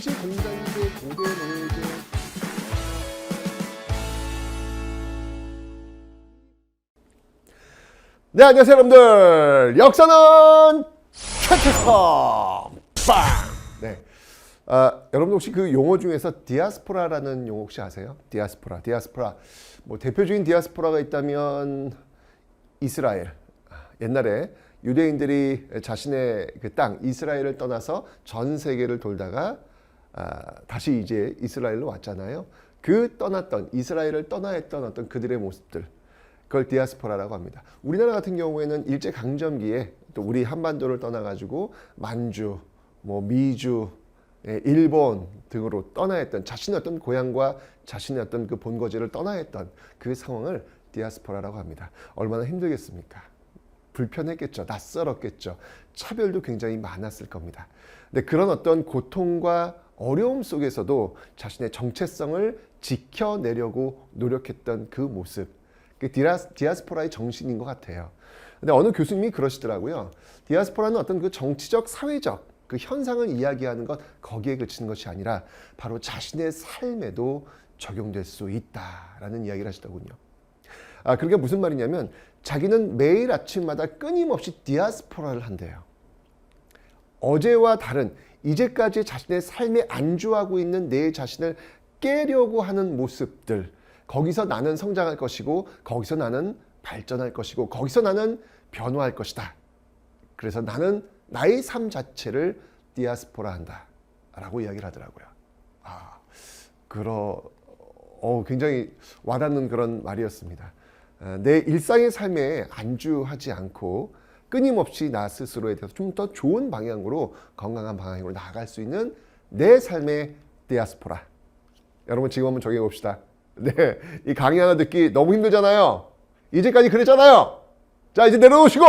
당시 공자인데 고대 노예제. 네, 안녕하세요 여러분들. 역사는 최태성 빵. 네, 여러분 혹시 그 용어 중에서 디아스포라라는 용어 혹시 아세요? 디아스포라. 뭐 대표적인 디아스포라가 있다면 이스라엘. 옛날에 유대인들이 자신의 그 땅 이스라엘을 떠나서 전 세계를 돌다가 다시 이제 이스라엘로 왔잖아요. 그 떠났던 이스라엘을 떠나 했던 어떤 그들의 모습들, 그걸 디아스포라라고 합니다. 우리나라 같은 경우에는 일제 강점기에 또 우리 한반도를 떠나가지고 만주, 뭐 미주, 일본 등으로 떠나 했던 자신의 어떤 고향과 자신의 어떤 그 본거지를 떠나 했던 그 상황을 디아스포라라고 합니다. 얼마나 힘들겠습니까? 불편했겠죠. 낯설었겠죠. 차별도 굉장히 많았을 겁니다. 근데 그런 어떤 고통과 어려움 속에서도 자신의 정체성을 지켜내려고 노력했던 그 모습, 그 디아스포라의 정신인 것 같아요. 근데 어느 교수님이 그러시더라고요. 디아스포라는 어떤 그 정치적, 사회적 그 현상을 이야기하는 것, 거기에 그치는 것이 아니라 바로 자신의 삶에도 적용될 수 있다라는 이야기를 하시더군요. 그게 무슨 말이냐면 자기는 매일 아침마다 끊임없이 디아스포라를 한대요. 어제와 다른 이제까지 자신의 삶에 안주하고 있는 내 자신을 깨려고 하는 모습들, 거기서 나는 성장할 것이고 거기서 나는 발전할 것이고 거기서 나는 변화할 것이다. 그래서 나는 나의 삶 자체를 디아스포라 한다 라고 이야기를 하더라고요. 굉장히 와닿는 그런 말이었습니다. 내 일상의 삶에 안주하지 않고 끊임없이 나 스스로에 대해서 좀 더 좋은 방향으로, 건강한 방향으로 나아갈 수 있는 내 삶의 디아스포라. 여러분 지금 한번 정해 봅시다. 네, 이 강의 하나 듣기 너무 힘들잖아요. 이제까지 그랬잖아요. 자, 이제 내려놓으시고,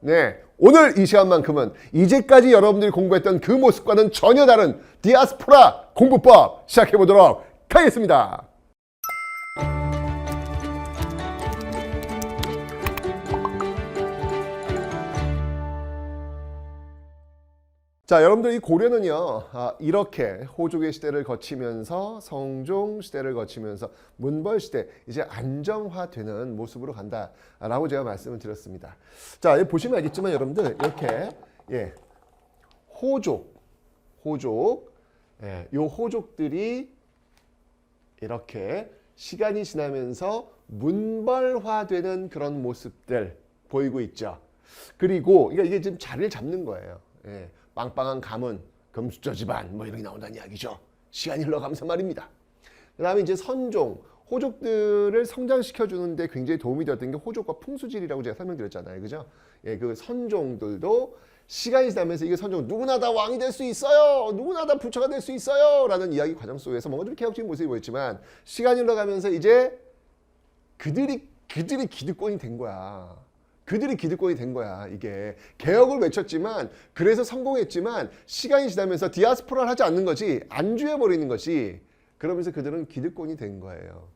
네, 오늘 이 시간만큼은 이제까지 여러분들이 공부했던 그 모습과는 전혀 다른 디아스포라 공부법 시작해 보도록 하겠습니다. 자, 여러분들 이 고려는요, 이렇게 호족의 시대를 거치면서 성종 시대를 거치면서 문벌 시대, 이제 안정화되는 모습으로 간다라고 제가 말씀을 드렸습니다. 자, 여기 보시면 알겠지만 여러분들 이렇게 호족, 요 호족들이 이렇게 시간이 지나면서 문벌화되는 그런 모습들 보이고 있죠. 그리고 이게 지금 자리를 잡는 거예요. 빵빵한 가문, 금수저 집안 뭐 이런 게 나온다는 이야기죠. 시간이 흘러가면서 말입니다. 그 다음에 이제 선종, 호족들을 성장시켜주는데 굉장히 도움이 되었던 게 호족과 풍수질이라고 제가 설명드렸잖아요. 그죠? 그 선종들도 시간이 지나면서 이게 선종, 누구나 다 왕이 될 수 있어요. 누구나 다 부처가 될 수 있어요. 라는 이야기 과정 속에서 뭔가 좀 개혁적인 모습이 보였지만 시간이 흘러가면서 이제 그들이 기득권이 된 거야. 이게 개혁을 외쳤지만, 그래서 성공했지만 시간이 지나면서 디아스포라를 하지 않는 거지, 안주해버리는 것이, 그러면서 그들은 기득권이 된 거예요.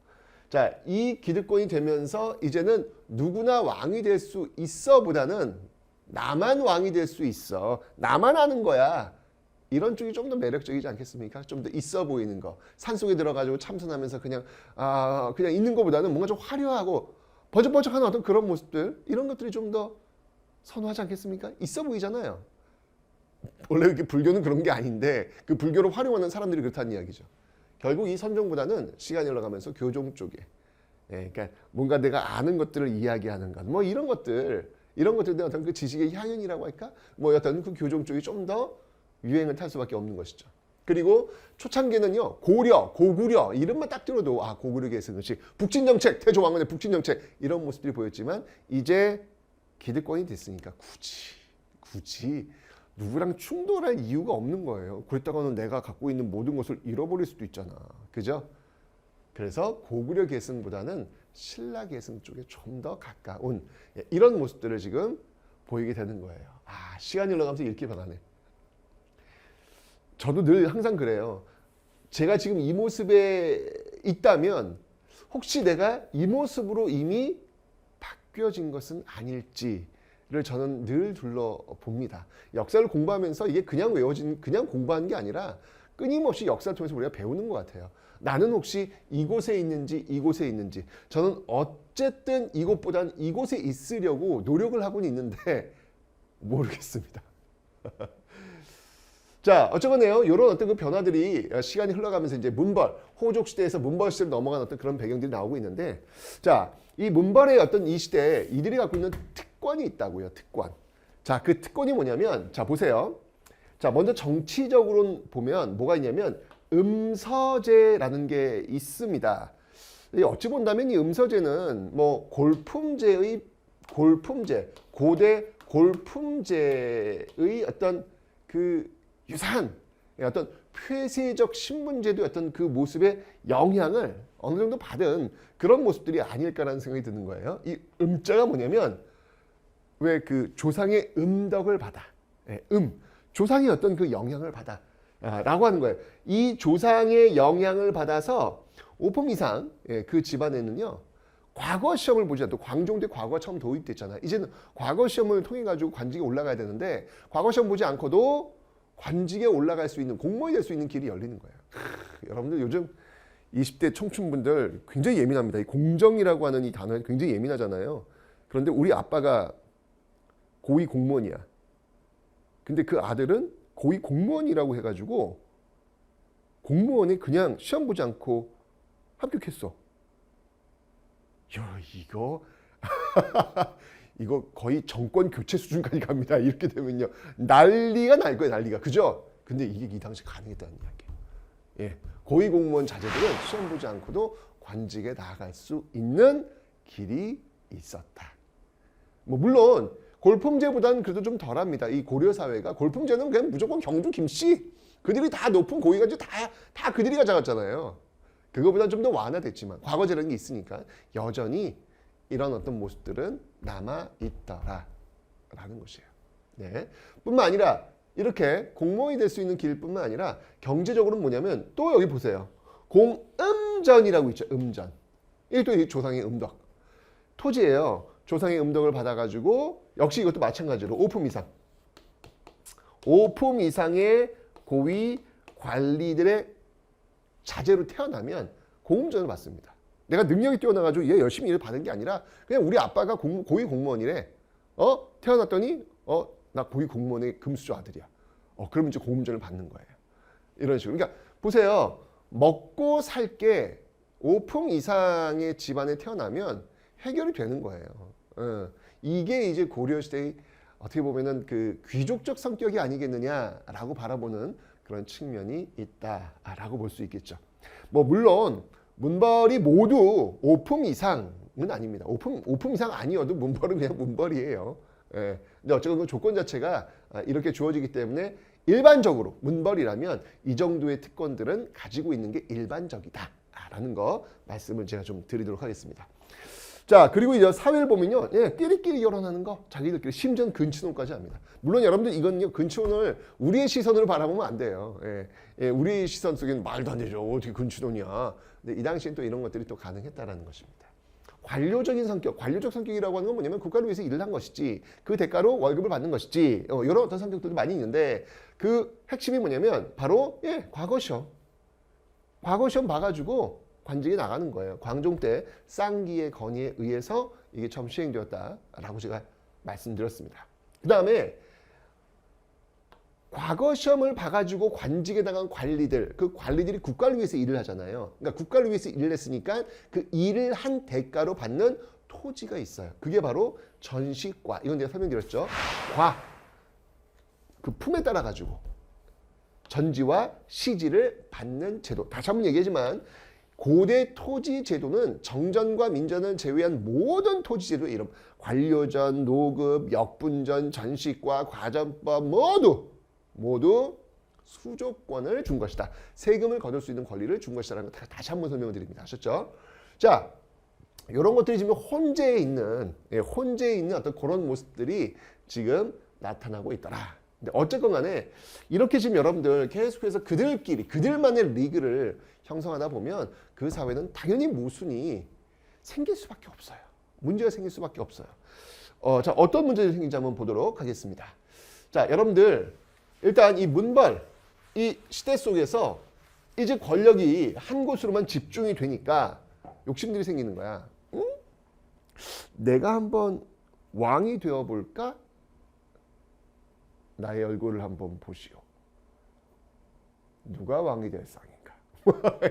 자, 이 기득권이 되면서 이제는 누구나 왕이 될 수 있어 보다는 나만 왕이 될 수 있어, 나만 하는 거야, 이런 쪽이 좀 더 매력적이지 않겠습니까? 좀 더 있어 보이는 거, 산속에 들어가지고 참선하면서 그냥 있는 것보다는 뭔가 좀 화려하고 번쩍번쩍하는 어떤 그런 모습들, 이런 것들이 좀 더 선호하지 않겠습니까? 있어 보이잖아요. 원래 이렇게 불교는 그런 게 아닌데 그 불교를 활용하는 사람들이 그렇다는 이야기죠. 결국 이 선종보다는 시간이 흘러가면서 교종 쪽에, 그러니까 뭔가 내가 아는 것들을 이야기하는 것, 뭐 이런 것들에 어떤 그 지식의 향연이라고 할까? 뭐 어떤 그 교종 쪽이 좀 더 유행을 탈 수밖에 없는 것이죠. 그리고 초창기는요, 고구려 이름만 딱 들어도 고구려 계승식, 북진정책, 태조왕건의 북진정책, 이런 모습들이 보였지만 이제 기득권이 됐으니까 굳이 누구랑 충돌할 이유가 없는 거예요. 그랬다가는 내가 갖고 있는 모든 것을 잃어버릴 수도 있잖아. 그죠? 그래서 고구려 계승보다는 신라 계승 쪽에 좀 더 가까운 이런 모습들을 지금 보이게 되는 거예요. 시간이 흘러가면서 이렇게 변하네. 저도 늘 항상 그래요. 제가 지금 이 모습에 있다면 혹시 내가 이 모습으로 이미 바뀌어진 것은 아닐지를 저는 늘 둘러봅니다. 역사를 공부하면서 이게 그냥 공부하는 게 아니라 끊임없이 역사를 통해서 우리가 배우는 것 같아요. 나는 혹시 이곳에 있는지 이곳에 있는지 저는 어쨌든 이곳보단 이곳에 있으려고 노력을 하고는 있는데 모르겠습니다. 자, 어쩌건해요. 이런 어떤 그 변화들이 시간이 흘러가면서 이제 문벌, 호족 시대에서 문벌 시대로 넘어간 어떤 그런 배경들이 나오고 있는데, 자, 이 문벌의 어떤 이 시대에 이들이 갖고 있는 특권이 있다고요. 특권. 자, 그 특권이 뭐냐면, 자, 보세요. 자, 먼저 정치적으로 보면 뭐가 있냐면 음서제라는 게 있습니다. 어찌 본다면 이 음서제는 뭐 골품제의 고대 골품제의 어떤 그 유사한 어떤 폐쇄적 신문제도의 어떤 그 모습의 영향을 어느 정도 받은 그런 모습들이 아닐까라는 생각이 드는 거예요. 이 음자가 뭐냐면 왜 그 조상의 음덕을 받아, 조상의 어떤 그 영향을 받아 라고 하는 거예요. 이 조상의 영향을 받아서 오품이상 그 집안에는요 과거 시험을 보지 않고 광종대 과거가 처음 도입됐잖아요. 이제는 과거 시험을 통해 가지고 관직에 올라가야 되는데 과거 시험 보지 않고도 관직에 올라갈 수 있는 공무원이 될 수 있는 길이 열리는 거예요. 여러분들 요즘 20대 청춘분들 굉장히 예민합니다. 이 공정이라고 하는 이 단어에 굉장히 예민하잖아요. 그런데 우리 아빠가 고위 공무원이야. 근데 그 아들은 고위 공무원이라고 해가지고 공무원이 그냥 시험 보지 않고 합격했어. 야, 이거 거의 정권 교체 수준까지 갑니다. 이렇게 되면요. 난리가 날 거예요, 난리가. 그죠? 근데 이게 이 당시 가능했다는 이야기예요. 예. 고위 공무원 자제들은 시험 보지 않고도 관직에 나아갈 수 있는 길이 있었다. 뭐 물론 골품제보다는 그래도 좀 덜합니다. 이 고려 사회가 골품제는 그냥 무조건 경주 김씨 그들이 다 높은 고위가 다 그들이 가져갔잖아요. 그거보다 좀 더 완화됐지만 과거제라는 게 있으니까 여전히 이런 어떤 모습들은 남아 있더라라는 것이에요. 네. 뿐만 아니라 이렇게 공무원이 될 수 있는 길뿐만 아니라 경제적으로는 뭐냐면 또 여기 보세요. 공음전이라고 있죠. 음전. 이게 또 조상의 음덕. 토지예요. 조상의 음덕을 받아가지고 역시 이것도 마찬가지로 오품 이상의 고위 관리들의 자제로 태어나면 공음전을 받습니다. 내가 능력이 뛰어나가지고 얘 열심히 일을 받은 게 아니라 그냥 우리 아빠가 고위 공무원이래. 태어났더니 나 고위 공무원의 금수저 아들이야. 그러면 이제 공음전을 받는 거예요. 이런 식으로. 그러니까 보세요. 먹고 살 게 오품 이상의 집안에 태어나면 해결이 되는 거예요. 이게 이제 고려시대의 어떻게 보면은 그 귀족적 성격이 아니겠느냐라고 바라보는 그런 측면이 있다라고 볼 수 있겠죠. 뭐 물론 문벌이 모두 오품 이상은 아닙니다. 오품 이상 아니어도 문벌은 그냥 문벌이에요. 근데 어쨌든 그 조건 자체가 이렇게 주어지기 때문에 일반적으로 문벌이라면 이 정도의 특권들은 가지고 있는 게 일반적이다라는 거 말씀을 제가 좀 드리도록 하겠습니다. 자, 그리고 이제 사회를 보면요. 끼리끼리 결혼하는 거, 자기들끼리 심지어는 근친혼까지 합니다. 물론 여러분들 이건요, 근친혼을 우리의 시선으로 바라보면 안 돼요. 우리의 시선 속에는 말도 안 되죠. 어떻게 근친혼이야. 근데 이 당시엔 또 이런 것들이 또 가능했다라는 것입니다. 관료적인 성격, 관료적 성격이라고 하는 건 뭐냐면 국가를 위해서 일을 한 것이지 그 대가로 월급을 받는 것이지 이런 어떤 성격들도 많이 있는데 그 핵심이 뭐냐면 바로 과거 시험 봐가지고 관직에 나가는 거예요. 광종 때 쌍기의 건의에 의해서 이게 처음 시행되었다라고 제가 말씀드렸습니다. 그 다음에 과거 시험을 봐가지고 관직에 나간 관리들, 그 관리들이 국가를 위해서 일을 하잖아요. 그러니까 국가를 위해서 일을 했으니까 그 일을 한 대가로 받는 토지가 있어요. 그게 바로 전시과. 이건 내가 설명드렸죠. 그 품에 따라 가지고 전지와 시지를 받는 제도. 다시 한번 얘기하지만 고대 토지 제도는 정전과 민전을 제외한 모든 토지 제도의 이름, 관료전, 노급, 역분전, 전시과, 과전법 모두 수조권을 준 것이다. 세금을 거둘 수 있는 권리를 준 것이다라는 거 다시 한번 설명을 드립니다. 아셨죠? 자, 이런 것들이 지금 혼재에 있는 어떤 그런 모습들이 지금 나타나고 있더라. 근데 어쨌건 간에 이렇게 지금 여러분들 계속해서 그들만의 리그를 형성하다 보면 그 사회는 당연히 모순이 생길 수밖에 없어요. 문제가 생길 수밖에 없어요. 자, 어떤 문제가 생긴지 한번 보도록 하겠습니다. 자, 여러분들 일단 이 문벌 이 시대 속에서 이제 권력이 한 곳으로만 집중이 되니까 욕심들이 생기는 거야. 응? 내가 한번 왕이 되어볼까? 나의 얼굴을 한번 보시오. 누가 왕이 될 상인가?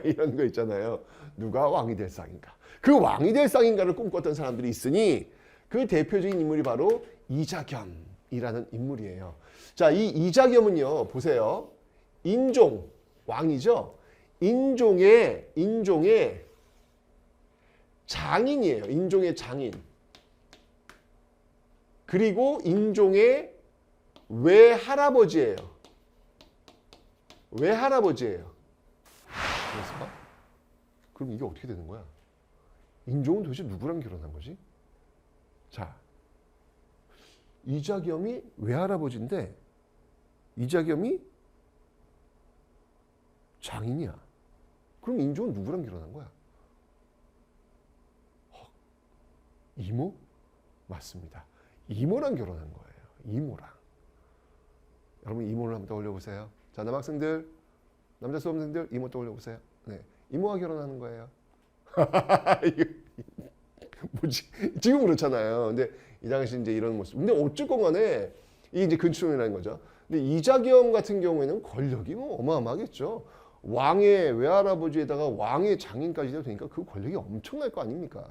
이런 거 있잖아요. 누가 왕이 될 상인가? 그 왕이 될 상인가를 꿈꿨던 사람들이 있으니 그 대표적인 인물이 바로 이자겸이라는 인물이에요. 자, 이 이자겸은요, 보세요. 인종, 왕이죠. 인종의 장인이에요. 인종의 장인. 그리고 인종의 외할아버지예요. 외할아버지예요. 그래서 그럼 이게 어떻게 되는 거야? 인종은 도대체 누구랑 결혼한 거지? 자, 이자겸이 외할아버지인데 이자겸이 장인이야. 그럼 인종은 누구랑 결혼한 거야? 이모? 맞습니다. 이모랑 결혼한 거예요. 이모랑. 여러분 이모를 한번 떠올려 보세요. 자, 남학생들, 남자 수험생들 이모 떠올려 보세요. 네, 이모와 결혼하는 거예요. 뭐지? 지금 그렇잖아요. 근데 이 당시 이제 이런 모습. 근데 어쨌건 간에 이게 이제 근친혼이라는 거죠. 근데 이자겸 같은 경우에는 권력이 뭐 어마어마하겠죠. 왕의 외할아버지에다가 왕의 장인까지 되니까 그 권력이 엄청날 거 아닙니까?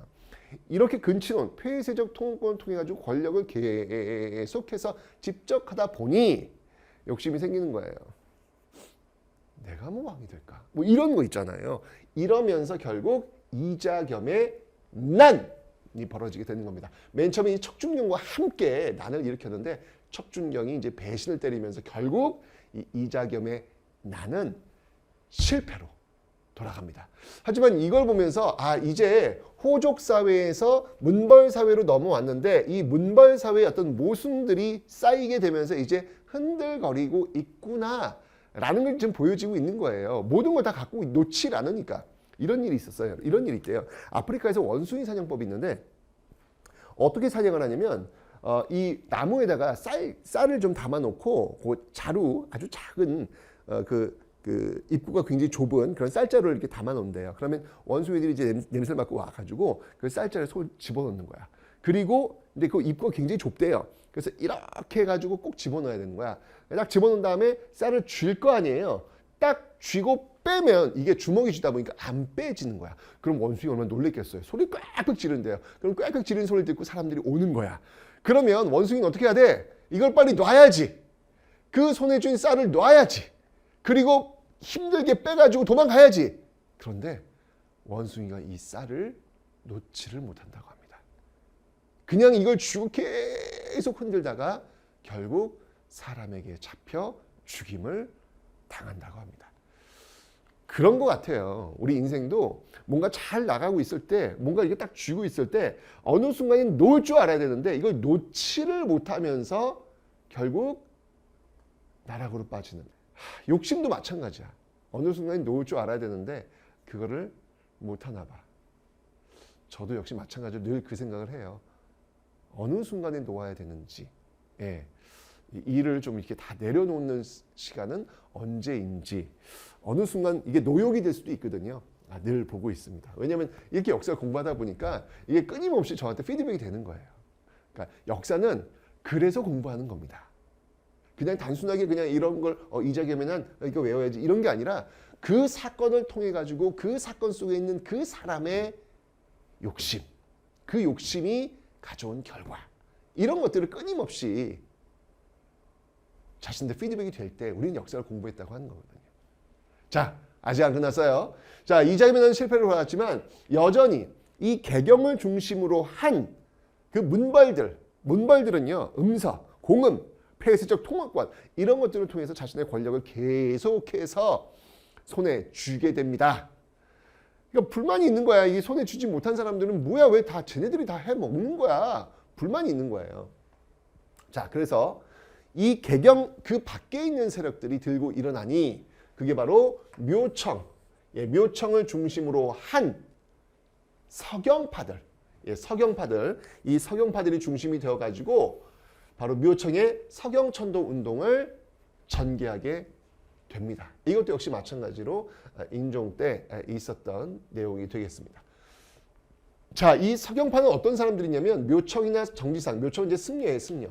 이렇게 근친혼, 폐쇄적 통혼권을 통해 가지고 권력을 계속해서 집적하다 보니 욕심이 생기는 거예요. 내가 뭐 왕이 될까? 뭐 이런 거 있잖아요. 이러면서 결국 이자겸의 난이 벌어지게 되는 겁니다. 맨 처음에 이 척준경과 함께 난을 일으켰는데 척준경이 이제 배신을 때리면서 결국 이 이자겸의 난은 실패로 돌아갑니다. 하지만 이걸 보면서 이제 호족 사회에서 문벌 사회로 넘어왔는데 이 문벌 사회의 어떤 모순들이 쌓이게 되면서 이제 흔들거리고 있구나라는 걸 지금 보여지고 있는 거예요. 모든 걸 다 갖고 놓지 않으니까. 이런 일이 있었어요. 이런 일이 있대요. 아프리카에서 원숭이 사냥법이 있는데 어떻게 사냥을 하냐면 이 나무에다가 쌀을 좀 담아놓고 그 자루 아주 작은 그 입구가 굉장히 좁은 그런 쌀자루를 이렇게 담아놓는데요. 그러면 원숭이들이 이제 냄새를 맡고 와가지고 그 쌀자루에 손을 집어넣는 거야. 그리고 근데 그 입구가 굉장히 좁대요. 그래서 이렇게 해가지고 꼭 집어넣어야 되는 거야. 딱 집어넣은 다음에 쌀을 쥘 거 아니에요. 딱 쥐고 빼면 이게 주먹이 쥐다 보니까 안 빼지는 거야. 그럼 원숭이 얼마나 놀랬겠어요. 소리 꽥꽥 지른대요. 그럼 꽥꽥 지르는 소리를 듣고 사람들이 오는 거야. 그러면 원숭이는 어떻게 해야 돼? 이걸 빨리 놔야지. 그 손에 쥔 쌀을 놔야지. 그리고 힘들게 빼가지고 도망가야지. 그런데 원숭이가 이 쌀을 놓지를 못한다고 합니다. 그냥 이걸 쥐고 계속 흔들다가 결국 사람에게 잡혀 죽임을 당한다고 합니다. 그런 것 같아요. 우리 인생도 뭔가 잘 나가고 있을 때, 뭔가 이게 딱 쥐고 있을 때 어느 순간에 놓을 줄 알아야 되는데 이걸 놓지를 못하면서 결국 나락으로 빠지는. 욕심도 마찬가지야. 어느 순간에 놓을 줄 알아야 되는데 그거를 못하나 봐. 저도 역시 마찬가지로 늘 그 생각을 해요. 어느 순간에 놓아야 되는지. 예. 일을 좀 이렇게 다 내려놓는 시간은 언제인지 어느 순간 이게 노역이 될 수도 있거든요. 늘 보고 있습니다. 왜냐하면 이렇게 역사를 공부하다 보니까 이게 끊임없이 저한테 피드백이 되는 거예요. 그러니까 역사는 그래서 공부하는 겁니다. 그냥 단순하게 그냥 이런 걸 이자겸에는 이거 외워야지 이런 게 아니라 그 사건을 통해 가지고 그 사건 속에 있는 그 사람의 욕심, 그 욕심이 가져온 결과 이런 것들을 끊임없이 자신들 피드백이 될 때 우리는 역사를 공부했다고 하는 거거든요. 자, 아직 안 끝났어요. 자, 이자겸은 실패를 받았지만 여전히 이 개경을 중심으로 한 그 문벌들은요, 음서, 공음, 폐쇄적 통화권 이런 것들을 통해서 자신의 권력을 계속해서 손에 쥐게 됩니다. 그러니까 불만이 있는 거야. 이 손에 쥐지 못한 사람들은 뭐야? 왜 다 쟤네들이 다 해먹는 거야? 불만이 있는 거예요. 자, 그래서 이 개경 그 밖에 있는 세력들이 들고 일어나니 그게 바로 묘청, 묘청을 중심으로 한 서경파들, 서경파들, 이 서경파들이 중심이 되어가지고 바로 묘청의 서경천도 운동을 전개하게 됩니다. 이것도 역시 마찬가지로 인종 때 있었던 내용이 되겠습니다. 자, 이 서경파는 어떤 사람들이냐면 묘청이나 정지상, 묘청은 이제 승려예요, 승려.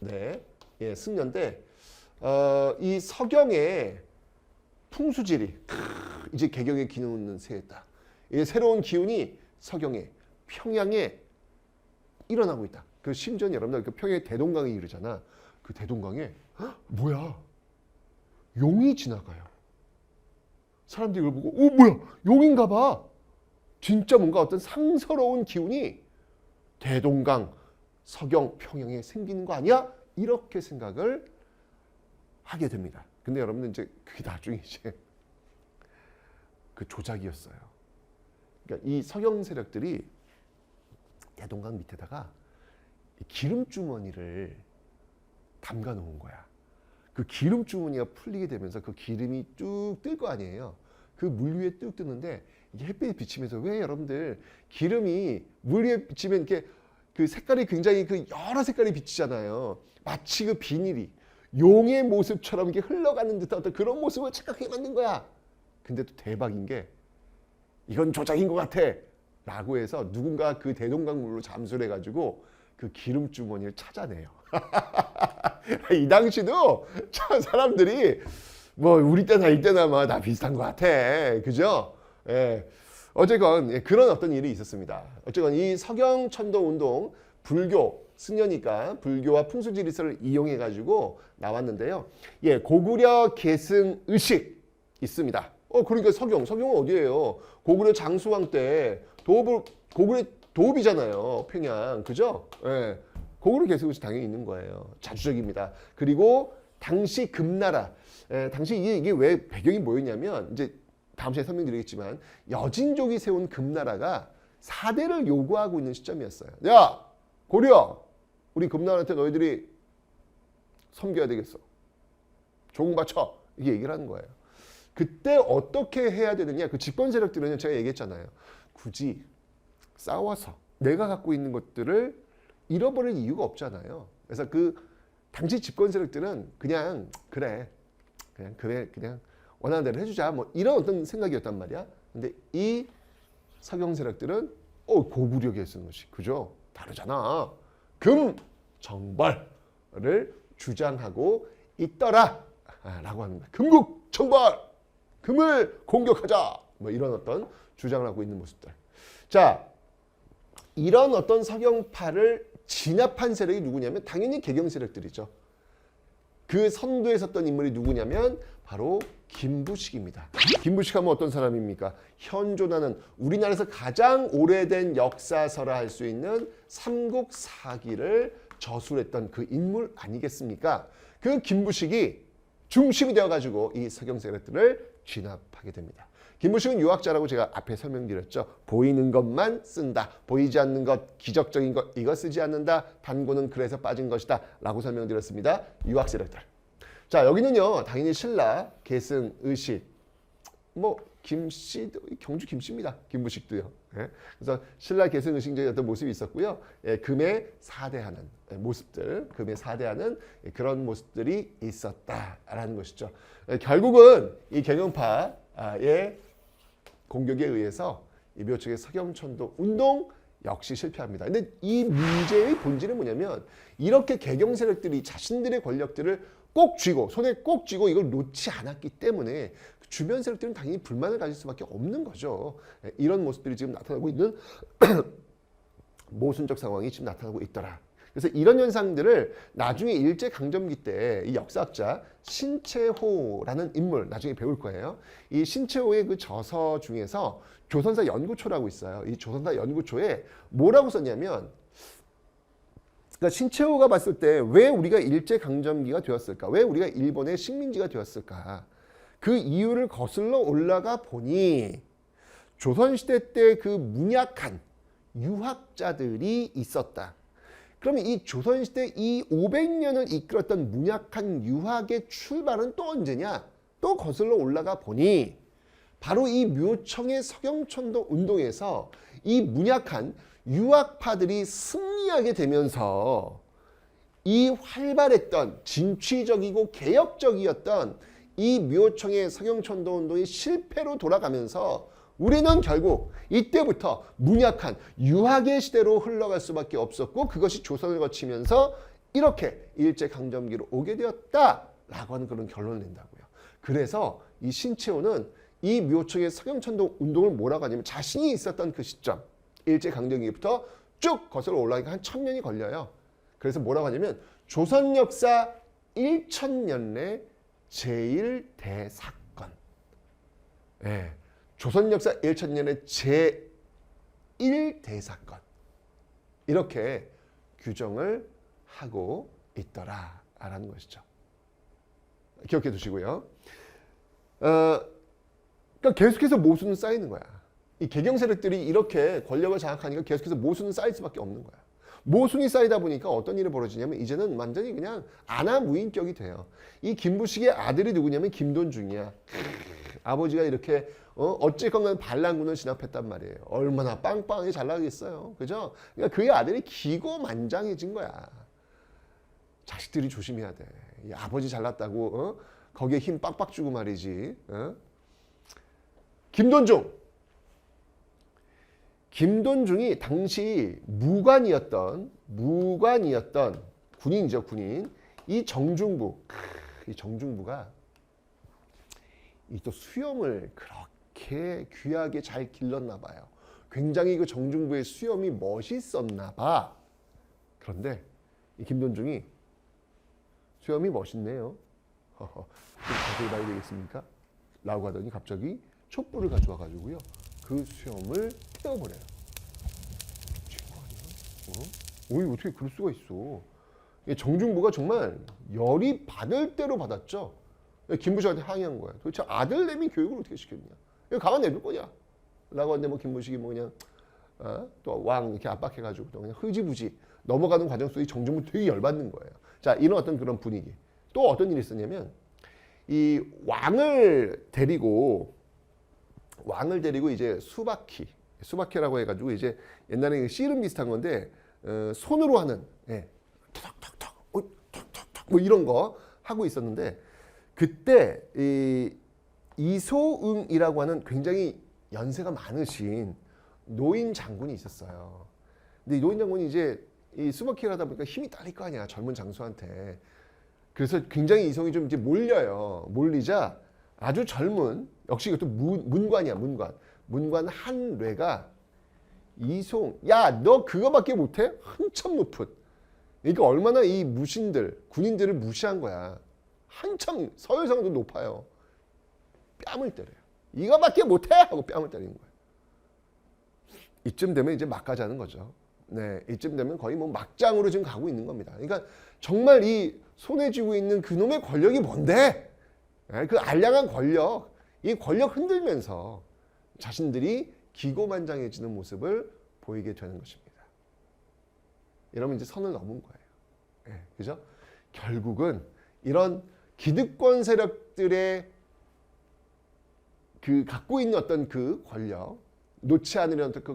네, 예, 승려인데 이 서경의 풍수지리 이제 개경의 기운은 세했다. 이 새로운 기운이 서경에 평양에 일어나고 있다. 그 심지어 여러분들 그 평양에 대동강이 이르잖아. 그 대동강에 뭐야? 용이 지나가요. 사람들이 이걸 보고 뭐야? 용인가 봐. 진짜 뭔가 어떤 상서로운 기운이 대동강, 서경, 평양에 생기는 거 아니야? 이렇게 생각을 하게 됩니다. 근데 여러분들 이제 그게 나중에 이제 그 조작이었어요. 그러니까 이 서경 세력들이 대동강 밑에다가 기름 주머니를 담가 놓은 거야. 그 기름 주머니가 풀리게 되면서 그 기름이 쭉 뜰 거 아니에요. 그 물 위에 뚝 뜨는데 이게 햇빛이 비치면서 왜 여러분들 기름이 물 위에 비치면 이렇게 그 색깔이 굉장히 그 여러 색깔이 비치잖아요. 마치 그 비닐이 용의 모습처럼 이렇게 흘러가는 듯한 어떤 그런 모습을 착각하게 만든 거야. 근데 또 대박인 게 이건 조작인 것 같아 라고 해서 누군가 그 대동강 물로 잠수를 해가지고 그 기름 주머니를 찾아내요. 이 당시도 참 사람들이 뭐 우리 때나 이때나 뭐 다 비슷한 것 같아. 그죠? 예. 어쨌건 그런 어떤 일이 있었습니다. 어쨌건 이 서경천도 운동 불교 승려니까 불교와 풍수지리설을 이용해 가지고 나왔는데요. 예, 고구려 계승 의식 있습니다. 그러니까 서경은 어디예요? 고구려 장수왕 때 고구려 도읍이잖아요. 평양. 그죠? 예. 고구려 계승 의식 당연히 있는 거예요. 자주적입니다. 그리고 당시 금나라 당시 이게 왜 배경이 뭐였냐면 이제 다음 시간에 설명드리겠지만 여진족이 세운 금나라가 사대를 요구하고 있는 시점이었어요. 야 고려 우리 금나라한테 너희들이 섬겨야 되겠어. 조공 바쳐. 이게 얘기를 하는 거예요. 그때 어떻게 해야 되느냐. 그 집권 세력들은 제가 얘기했잖아요. 굳이 싸워서 내가 갖고 있는 것들을 잃어버릴 이유가 없잖아요. 그래서 그 당시 집권 세력들은 그냥 원하는 대로 해주자 뭐 이런 어떤 생각이었단 말이야. 근데 이 서경 세력들은 고구려 계승 의식 그죠? 다르잖아. 금정벌을 주장하고 있더라 라고 합니다. 금국정벌 금을 공격하자 뭐 이런 어떤 주장을 하고 있는 모습들. 자, 이런 어떤 서경파를 진압한 세력이 누구냐면 당연히 개경 세력들이죠. 그 선두에 섰던 인물이 누구냐면 바로 김부식입니다. 김부식 하면 어떤 사람입니까? 현존하는 우리나라에서 가장 오래된 역사서라 할 수 있는 삼국사기를 저술했던 그 인물 아니겠습니까? 그 김부식이 중심이 되어가지고 이 서경 세력들을 진압하게 됩니다. 김부식은 유학자라고 제가 앞에 설명드렸죠. 보이는 것만 쓴다. 보이지 않는 것, 기적적인 것 이거 쓰지 않는다. 단고는 그래서 빠진 것이다. 라고 설명드렸습니다. 유학 세력들. 자 여기는요. 당연히 신라, 계승, 의식 뭐 김씨, 경주 김씨입니다. 김부식도요. 예? 그래서 신라, 계승, 의식적인 어떤 모습이 있었고요. 예, 금에 사대하는 모습들, 금에 사대하는 그런 모습들이 있었다라는 것이죠. 예, 결국은 이 개경파의 공격에 의해서 이 묘청의 서경천도 운동 역시 실패합니다. 근데 이 문제의 본질은 뭐냐면 이렇게 개경 세력들이 자신들의 권력들을 꼭 쥐고 손에 꼭 쥐고 이걸 놓지 않았기 때문에 주변 세력들은 당연히 불만을 가질 수밖에 없는 거죠. 이런 모습들이 지금 나타나고 있는 모순적 상황이 지금 나타나고 있더라. 그래서 이런 현상들을 나중에 일제강점기 때 이 역사학자 신채호라는 인물 나중에 배울 거예요. 이 신채호의 그 저서 중에서 조선사 연구초라고 있어요. 이 조선사 연구초에 뭐라고 썼냐면 그러니까 신채호가 봤을 때 왜 우리가 일제강점기가 되었을까? 왜 우리가 일본의 식민지가 되었을까? 그 이유를 거슬러 올라가 보니 조선시대 때 그 문약한 유학자들이 있었다. 그러면 이 조선시대 이 500년을 이끌었던 문약한 유학의 출발은 또 언제냐? 또 거슬러 올라가 보니 바로 이 묘청의 서경천도 운동에서 이 문약한 유학파들이 승리하게 되면서 이 활발했던 진취적이고 개혁적이었던 이 묘청의 서경천도 운동이 실패로 돌아가면서 우리는 결국 이때부터 문약한 유학의 시대로 흘러갈 수밖에 없었고 그것이 조선을 거치면서 이렇게 일제강점기로 오게 되었다라고 하는 그런 결론을 낸다고요. 그래서 이 신채호는 이 묘청의 서경천도 운동을 뭐라고 하냐면 자신이 있었던 그 시점 일제강점기부터 쭉 거슬러 올라가니까 한 1000년이 걸려요. 그래서 뭐라고 하냐면 조선 역사 1000년내 제1대사건. 예, 조선 역사 1000년의 제1대사건. 이렇게 규정을 하고 있더라라는 것이죠. 기억해 두시고요. 그러니까 계속해서 모순은 쌓이는 거야. 이 개경 세력들이 이렇게 권력을 장악하니까 계속해서 모순은 쌓일 수밖에 없는 거야. 모순이 쌓이다 보니까 어떤 일이 벌어지냐면 이제는 완전히 그냥 아나무인격이 돼요. 이 김부식의 아들이 누구냐면 김돈중이야. 아버지가 이렇게 어쨌건 반란군을 진압했단 말이에요. 얼마나 빵빵하게 잘 나가겠어요. 그죠? 그러니까 그의 아들이 기고만장해진 거야. 자식들이 조심해야 돼. 이 아버지 잘났다고 거기에 힘 빡빡 주고 말이지. 김돈중이 당시 무관이었던 군인이죠, 군인. 이 정중부가 이 또 수염을 그렇게 귀하게 잘 길렀나 봐요. 굉장히 그 정중부의 수염이 멋있었나 봐. 그런데 이 김돈중이 수염이 멋있네요. 자세히 봐야 되겠습니까? 라고 하더니 갑자기 촛불을 가져와 가지고요. 그 수염을 태워버려요. 미친 거 아니야? 어떻게 그럴 수가 있어? 정중부가 정말 열이 받을 대로 받았죠. 김부식한테 항의한 거야. 도대체 아들내미 교육을 어떻게 시켰냐? 가만 내둘 거냐? 라고 하는데 뭐 김부식이 뭐 그냥 또 왕 이렇게 압박해가지고 또 그냥 흐지부지 넘어가는 과정 속에 정중부 되게 열받는 거예요. 자, 이런 어떤 그런 분위기. 또 어떤 일이 있었냐면 이 왕을 데리고 이제 수박회라고 해가지고 이제 옛날에 씨름 비슷한 건데 손으로 하는 턱턱턱 턱턱턱 뭐 이런 거 하고 있었는데 그때 이 이소응이라고 하는 굉장히 연세가 많으신 노인 장군이 있었어요. 근데 이 노인 장군이 이제 이 수박회를 하다 보니까 힘이 딸릴 거 아니야, 젊은 장수한테. 그래서 굉장히 이성이 좀 이제 몰리자 아주 젊은, 역시 이것도 문관이야, 문관 한뇌가 이송, 야, 너 그거밖에 못해? 한참 높은. 그러니까 얼마나 이 군인들을 무시한 거야. 한참 서열상도 높아요. 뺨을 때려요. 이거밖에 못해? 하고 뺨을 때리는 거예요. 이쯤 되면 이제 막가자는 거죠. 네, 이쯤 되면 거의 뭐 막장으로 지금 가고 있는 겁니다. 그러니까 정말 이 손에 쥐고 있는 그놈의 권력이 뭔데? 그 알량한 권력, 이 권력 흔들면서 자신들이 기고만장해지는 모습을 보이게 되는 것입니다. 이러면 이제 선을 넘은 거예요. 네, 그죠? 결국은 이런 기득권 세력들의 그 갖고 있는 어떤 그 권력, 놓지 않으려는 그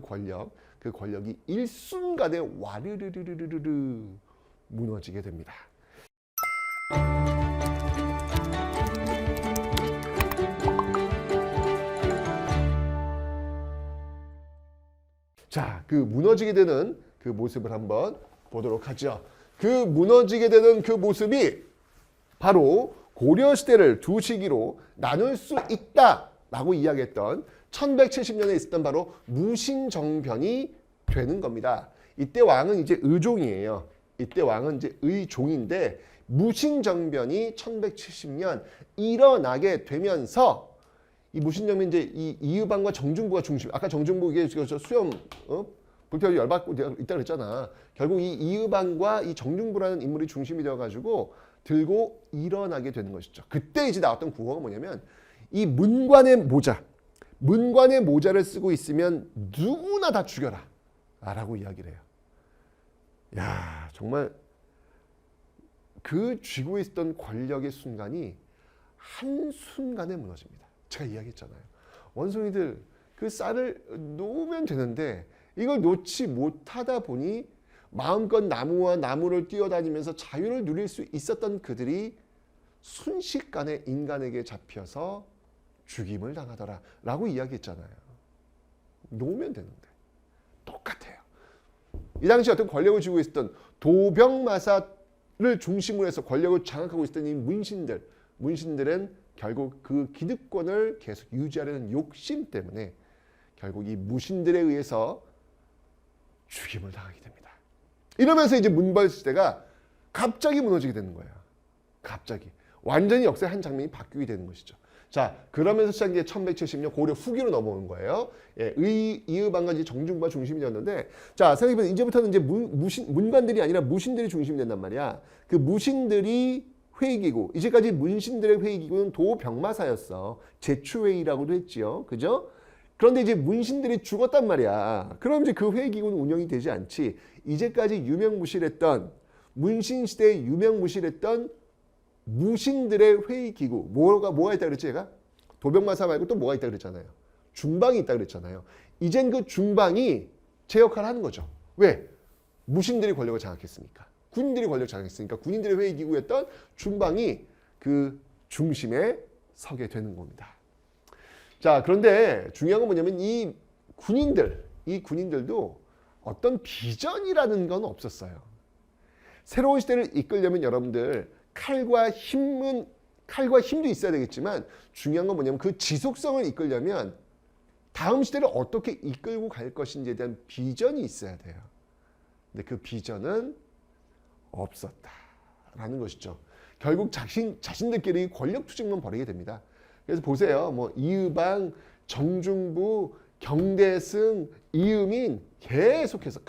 권력이 일순간에 와르르르르르 무너지게 됩니다. 자, 그 무너지게 되는 그 모습을 한번 보도록 하죠. 그 무너지게 되는 그 모습이 바로 고려시대를 두 시기로 나눌 수 있다라고 이야기했던 1170년에 있었던 바로 무신정변이 되는 겁니다. 이때 왕은 이제 의종이에요. 이때 왕은 이제 의종인데 무신정변이 1170년 일어나게 되면서 이 무신정변 이제 이 이의방과 정중부가 중심. 아까 정중부 이게 수염 불태워 열받고 있다 그랬잖아. 결국 이 이의방과 이 정중부라는 인물이 중심이 되어가지고 들고 일어나게 되는 것이죠. 그때 이제 나왔던 구호가 뭐냐면 이 문관의 모자를 쓰고 있으면 누구나 다 죽여라 라고 이야기를 해요. 야, 정말 그 쥐고 있었던 권력의 순간이 한순간에 무너집니다. 제가 이야기했잖아요. 원숭이들 그 쌀을 놓으면 되는데 이걸 놓지 못하다 보니 마음껏 나무와 나무를 뛰어다니면서 자유를 누릴 수 있었던 그들이 순식간에 인간에게 잡혀서 죽임을 당하더라 라고 이야기했잖아요. 놓으면 되는데 똑같아요. 이 당시 어떤 권력을 쥐고 있었던 도병마사를 중심으로 해서 권력을 장악하고 있었던 이 문신들은 결국 그 기득권을 계속 유지하려는 욕심 때문에 결국 이 무신들에 의해서 죽임을 당하게 됩니다. 이러면서 이제 문벌 시대가 갑자기 무너지게 되는 거예요. 갑자기. 완전히 역사의 한 장면이 바뀌게 되는 것이죠. 자, 그러면서 시작이 1170년 고려 후기로 넘어오는 거예요. 예, 이의방관지 정중부가 중심이 되었는데, 자, 생각해보면 이제부터는 이제 문관들이 아니라 무신들이 중심이 된단 말이야. 그 무신들이 회의기구, 이제까지 문신들의 회의기구는 도병마사였어. 제추회의라고도 했지요. 그죠? 그런데 이제 문신들이 죽었단 말이야. 그럼 이제 그 회의기구는 운영이 되지 않지. 이제까지 유명무실했던, 문신시대에 유명무실했던 무신들의 회의기구, 뭐가 있다 그랬지 얘가? 도병마사 말고 또 뭐가 있다 그랬잖아요. 중방이 있다 그랬잖아요. 이젠 그 중방이 제 역할을 하는 거죠. 왜? 무신들이 권력을 장악했으니까. 군인들이 권력을 장악했으니까 군인들의 회의기구였던 중방이 그 중심에 서게 되는 겁니다. 자, 그런데 중요한 건 뭐냐면 이 군인들도 어떤 비전이라는 건 없었어요. 새로운 시대를 이끌려면 여러분들 칼과 힘도 있어야 되겠지만 중요한 건 뭐냐면 그 지속성을 이끌려면 다음 시대를 어떻게 이끌고 갈 것인지에 대한 비전이 있어야 돼요. 근데 그 비전은 없었다라는 것이죠. 결국 자신들끼리 권력 투쟁만 벌이게 됩니다. 그래서 보세요. 뭐 이의방, 정중부, 경대승, 이의민 계속해서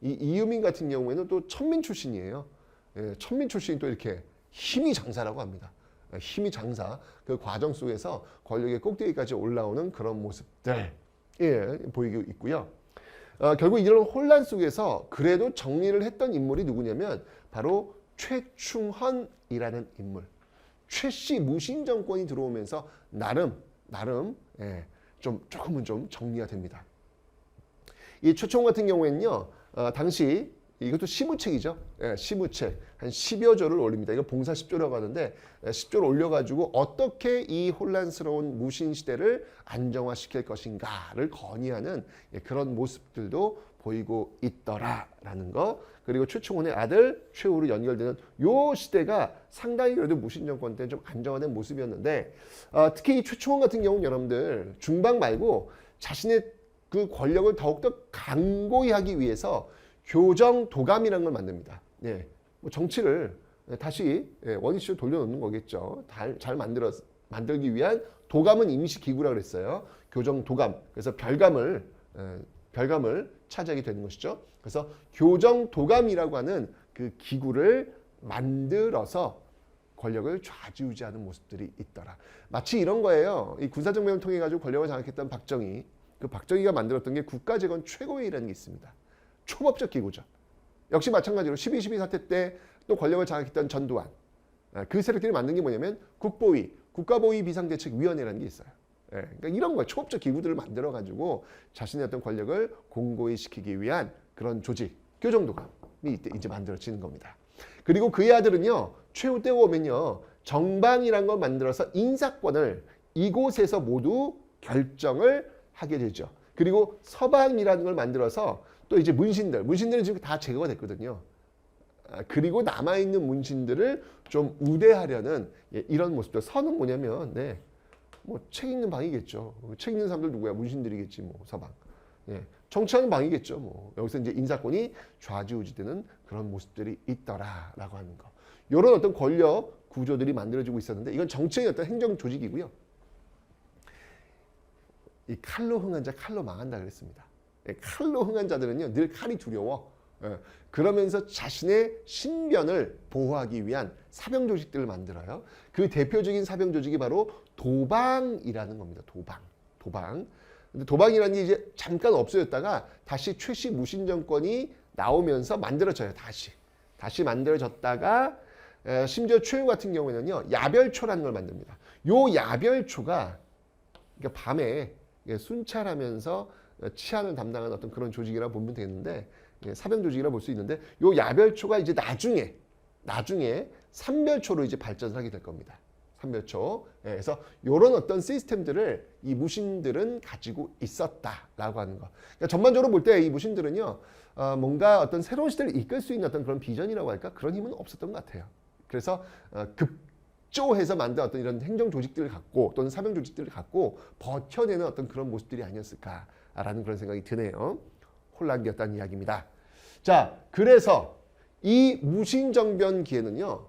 이 이의민 같은 경우에는 또 천민 출신이에요. 예, 천민 출신이 또 이렇게 힘이 장사라고 합니다. 힘이 장사, 그 과정 속에서 권력의 꼭대기까지 올라오는 그런 모습들 보이고 있고요. 결국 이런 혼란 속에서 그래도 정리를 했던 인물이 누구냐면 바로 최충헌이라는 인물. 최씨 무신 정권이 들어오면서 나름 조금은 좀 정리가 됩니다. 이 최충헌 같은 경우에는요, 당시 이것도 시무책이죠. 예, 시무책 한 10여 조를 올립니다. 이거 봉사 10조라고 하는데 10조를 올려가지고 어떻게 이 혼란스러운 무신 시대를 안정화시킬 것인가를 건의하는 그런 모습들도 보이고 있더라라는 거. 그리고 최충헌의 아들 최후로 연결되는 요 시대가 상당히 그래도 무신 정권 때는 좀 안정화된 모습이었는데 특히 이 최충헌 같은 경우는 여러분들 중방 말고 자신의 그 권력을 더욱더 강고히 하기 위해서 교정 도감이라는 걸 만듭니다. 예, 뭐 정치를 다시 원위치로 돌려놓는 거겠죠. 잘 만들기 위한 도감은 임시 기구라 그랬어요. 교정 도감. 그래서 별감을 차지하게 되는 것이죠. 그래서 교정 도감이라고 하는 그 기구를 만들어서 권력을 좌지우지하는 모습들이 있더라. 마치 이런 거예요. 이 군사정변을 통해 가지고 권력을 장악했던 박정희. 그 박정희가 만들었던 게 국가재건 최고회의라는 게 있습니다. 초법적 기구죠. 역시 마찬가지로 12.12 사태 때 또 권력을 장악했던 전두환. 그 세력들이 만든 게 뭐냐면 국보위, 국가보위 비상대책위원회라는 게 있어요. 그러니까 이런 거예요. 초법적 기구들을 만들어가지고 자신의 어떤 권력을 공고히 시키기 위한 그런 조직, 교정도감이 이때 이제 만들어지는 겁니다. 그리고 그의 아들은요, 최후 때가 오면요, 정방이라는 걸 만들어서 인사권을 이곳에서 모두 결정을 하게 되죠. 그리고 서방이라는 걸 만들어서 또 이제 문신들은 지금 다 제거가 됐거든요. 그리고 남아있는 문신들을 좀 우대하려는 이런 모습들. 선은 뭐냐면, 뭐 책 읽는 방이겠죠. 책 읽는 사람들 누구야? 문신들이겠지, 뭐 서방. 정치하는 방이겠죠. 뭐 여기서 이제 인사권이 좌지우지되는 그런 모습들이 있더라라고 하는 거. 이런 어떤 권력 구조들이 만들어지고 있었는데 이건 정치의 어떤 행정 조직이고요. 이 칼로 흥한 자 칼로 망한다 그랬습니다. 칼로 흥한 자들은요 늘 칼이 두려워. 그러면서 자신의 신변을 보호하기 위한 사병 조직들을 만들어요. 그 대표적인 사병 조직이 바로 도방이라는 겁니다. 도방. 근데 도방이라는 게 이제 잠깐 없어졌다가 다시 최씨 무신 정권이 나오면서 만들어져요. 다시 만들어졌다가 심지어 최후 같은 경우에는요 야별초라는 걸 만듭니다. 요 야별초가 그러니까 밤에 순찰하면서 치안을 담당하는 어떤 그런 조직이라 보면 되는데 사병 조직이라 볼 수 있는데 요 야별초가 이제 나중에 삼별초로 이제 발전을 하게 될 겁니다. 삼별초. 그래서 이런 어떤 시스템들을 이 무신들은 가지고 있었다라고 하는 거. 그러니까 전반적으로 볼 때 이 무신들은요, 뭔가 어떤 새로운 시대를 이끌 수 있는 어떤 그런 비전이라고 할까? 그런 힘은 없었던 것 같아요. 그래서 급조해서 만든 어떤 이런 행정 조직들을 갖고 또는 사병 조직들을 갖고 버텨내는 어떤 그런 모습들이 아니었을까라는 그런 생각이 드네요. 혼란기였다는 이야기입니다. 자, 그래서 이 무신정변기에는요,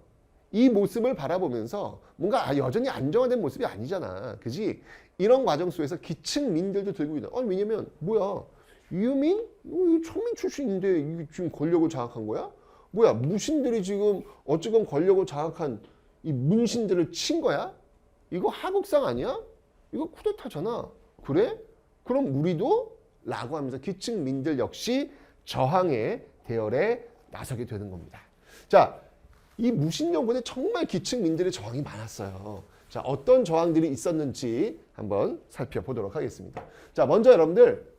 이 모습을 바라보면서 뭔가 여전히 안정화된 모습이 아니잖아. 그지? 이런 과정 속에서 기층민들도 들고 있는. 왜냐면 뭐야? 유민? 이거 초민 출신인데 이게 지금 권력을 장악한 거야? 뭐야? 무신들이 지금 어쨌건 권력을 장악한 이 문신들을 친 거야? 이거 하국상 아니야? 이거 쿠데타잖아. 그래? 그럼 우리도? 라고 하면서 기층민들 역시 저항의 대열에 나서게 되는 겁니다. 자, 이 무신정권에 정말 기층민들의 저항이 많았어요. 자, 어떤 저항들이 있었는지 한번 살펴보도록 하겠습니다. 자, 먼저 여러분들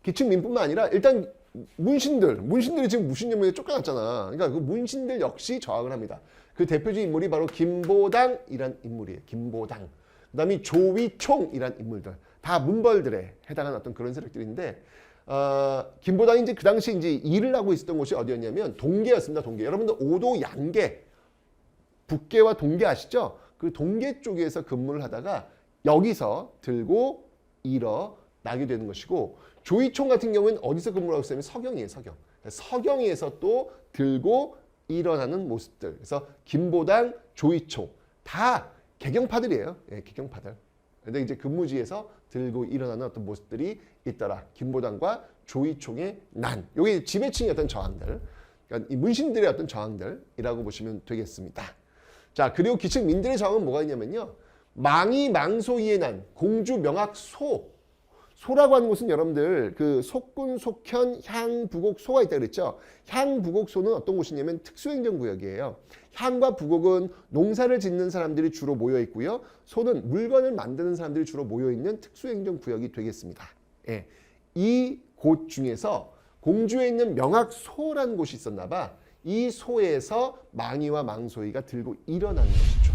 기층민뿐만 아니라 일단 문신들이 지금 무신정권에 쫓겨났잖아. 그러니까 그 문신들 역시 저항을 합니다. 그 대표적인 인물이 바로 김보당이란 인물이에요. 김보당. 그다음에 조위총이란 인물들. 다 문벌들에 해당하는 어떤 그런 세력들인데, 김보당이 이제 그 당시 이제 일을 하고 있었던 곳이 어디였냐면 동계였습니다. 동계. 여러분들 오도 양계, 북계와 동계 아시죠? 그 동계 쪽에서 근무를 하다가 여기서 들고 일어나게 되는 것이고, 조이총 같은 경우는 어디서 근무를 하고 있었냐면 서경이에요. 서경. 서경에서 또 들고 일어나는 모습들. 그래서 김보당, 조이총 다 개경파들이에요. 개경파들. 근데 이제 근무지에서 들고 일어나는 어떤 모습들이 있더라. 김보당과 조이총의 난. 이게 지배층의 어떤 저항들. 그러니까 이 문신들의 어떤 저항들이라고 보시면 되겠습니다. 자, 그리고 기층민들의 저항은 뭐가 있냐면요. 망이 망소이의 난, 공주 명학 소. 소라고 하는 곳은 여러분들 그 속군, 속현, 향, 부곡, 소가 있다 그랬죠. 향, 부곡, 소는 어떤 곳이냐면 특수행정구역이에요. 향과 부곡은 농사를 짓는 사람들이 주로 모여 있고요. 소는 물건을 만드는 사람들이 주로 모여 있는 특수행정구역이 되겠습니다. 예. 이 곳 중에서 공주에 있는 명학소라는 곳이 있었나 봐. 이 소에서 망이와 망소이가 들고 일어나는 것이죠.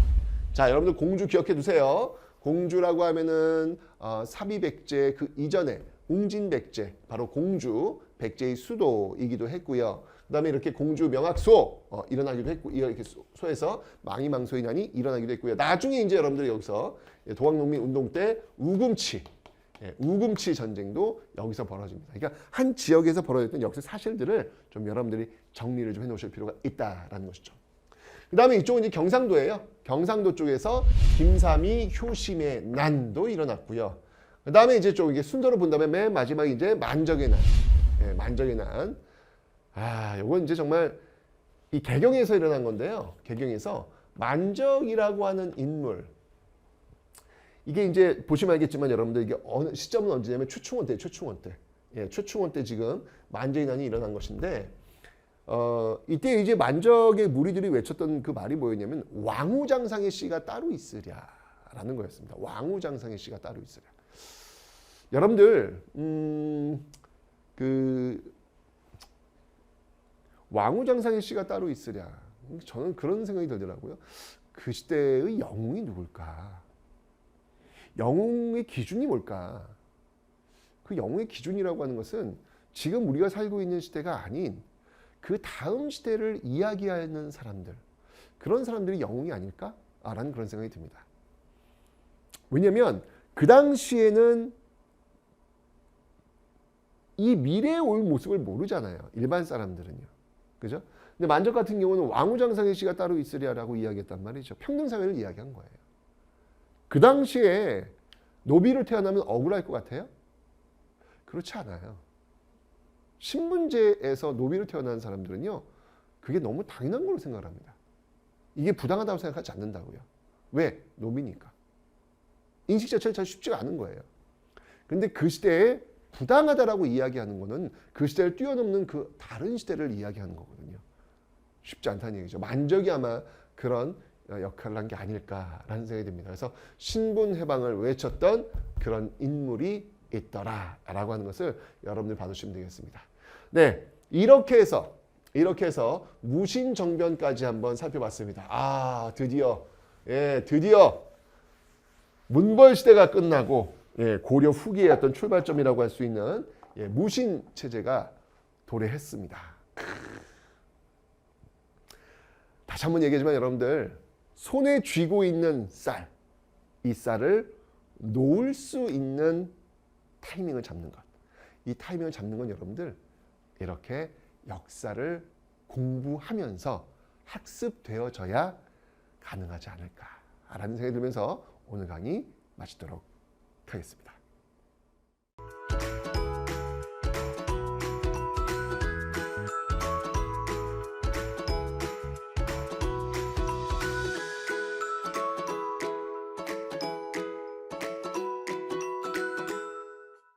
자, 여러분들 공주 기억해 두세요. 공주라고 하면은 사비백제 그 이전에 웅진백제, 바로 공주, 백제의 수도이기도 했고요. 그 다음에 이렇게 공주 명학소 일어나기도 했고, 이렇게 소에서 망이망소이난이 일어나기도 했고요. 나중에 이제 여러분들이 여기서 동학농민 운동 때 우금치 전쟁도 여기서 벌어집니다. 그러니까 한 지역에서 벌어졌던 역사 사실들을 좀 여러분들이 정리를 좀 해놓으실 필요가 있다라는 것이죠. 그 다음에 이쪽은 이제 경상도예요. 경상도 쪽에서 김삼이 효심의 난도 일어났고요. 그 다음에 이제 좀 이게 순서로 본다면 맨 마지막에 이제 만적의 난. 만적의 난. 요건 이제 정말 이 개경에서 일어난 건데요. 개경에서 만적이라고 하는 인물. 이게 이제 보시면 알겠지만 여러분들 이게 어느 시점은 언제냐면 최충원 때. 최충원 때 지금 만적의 난이 일어난 것인데, 이때 이제 만적의 무리들이 외쳤던 그 말이 뭐였냐면 왕후장상의 씨가 따로 있으랴라는 거였습니다. 왕후장상의 씨가 따로 있으랴. 여러분들 그 왕후장상의 씨가 따로 있으랴. 저는 그런 생각이 들더라고요. 그 시대의 영웅이 누굴까? 영웅의 기준이 뭘까? 그 영웅의 기준이라고 하는 것은 지금 우리가 살고 있는 시대가 아닌 그 다음 시대를 이야기하는 사람들, 그런 사람들이 영웅이 아닐까? 라는 그런 생각이 듭니다. 왜냐하면 그 당시에는 이 미래에 올 모습을 모르잖아요. 일반 사람들은요. 그죠? 근데 만적 같은 경우는 왕후장상의 씨가 따로 있으랴라고 이야기했단 말이죠. 평등사회를 이야기한 거예요. 그 당시에 노비를 태어나면 억울할 것 같아요? 그렇지 않아요. 신분제에서 노비를 태어난 사람들은요, 그게 너무 당연한 걸로 생각을 합니다. 이게 부당하다고 생각하지 않는다고요. 왜? 노비니까. 인식 자체가 잘 쉽지가 않은 거예요. 근데 그 시대에 부당하다라고 이야기하는 거는 그 시대를 뛰어넘는 그 다른 시대를 이야기하는 거거든요. 쉽지 않다는 얘기죠. 만적이 아마 그런 역할을 한 게 아닐까라는 생각이 듭니다. 그래서 신분해방을 외쳤던 그런 인물이 있더라라고 하는 것을 여러분들 봐두시면 되겠습니다. 네, 이렇게 해서 무신정변까지 한번 살펴봤습니다. 아, 드디어 문벌 시대가 끝나고 고려 후기의 어떤 출발점이라고 할 수 있는 무신 체제가 도래했습니다. 다시 한번 얘기하지만 여러분들 손에 쥐고 있는 쌀, 이 쌀을 놓을 수 있는 타이밍을 잡는 것. 이 타이밍을 잡는 건 여러분들 이렇게 역사를 공부하면서 학습되어져야 가능하지 않을까라는 생각이 들면서 오늘 강의 마치도록 하겠습니다.